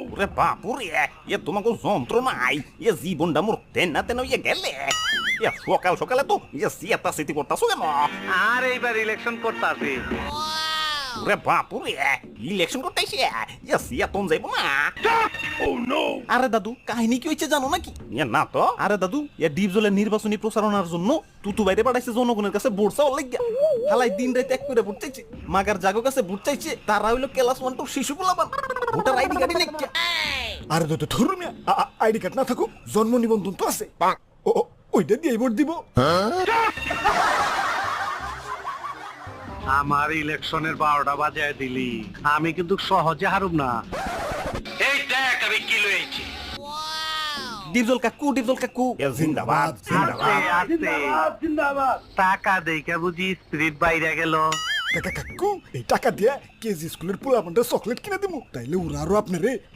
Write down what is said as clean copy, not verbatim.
ওরে বাপুরে, তোমাকে যন্ত্রণাই জীবনটা মোর তেনা তেন গেলে সকাল সকালে তো সিয়াতা সিটি করতাছো কেন? আর এইবার ইলেকশন করতাছি। ওরে বাপুরে, ইলেকশন করতেছে সিয়াতন যাইব না? আরে দাদু, কাহিনী কি হয়েছে জানো নাকি? না তো। আরে দাদু, ডিপজলের নির্বাচনী প্রচারণার জন্য তুতু বাইরে পাঠাইছে জনগণের কাছে ভোট চাওয়ার লাগিয়া। হালাই দিন রাত এক করে ভোট চাইছে, মাগার জাগো কাছে ভোট চাইছে। তারা হইলো ক্লাস 1 টু শিশু পোলাপান, ভোটার আইডি কার্ডই নেই। আরে তো ধরুন আইডি কার্ড না থাকুক, জন্ম নিবন্ধন তো আছে। ওইটা দিয়ে ভোট দিব। আমার ইলেকশনের 12টা বাজায় দিলি, আমি কিন্তু সহজে হারুম না। এই দেখ আমি কি লইছি। ডিপজল কাকু, ডিপজল কাকু জিন্দাবাদ, জিন্দাবাদ। টাকা দেইকা বুঝি স্পিরিট বাইরে গেল। কাকু, এই টাকা দিয়ে কেজি স্কুলের পোলাপানটা চকলেট কিনে দিব, তাইলে ওরা আরো আপনারে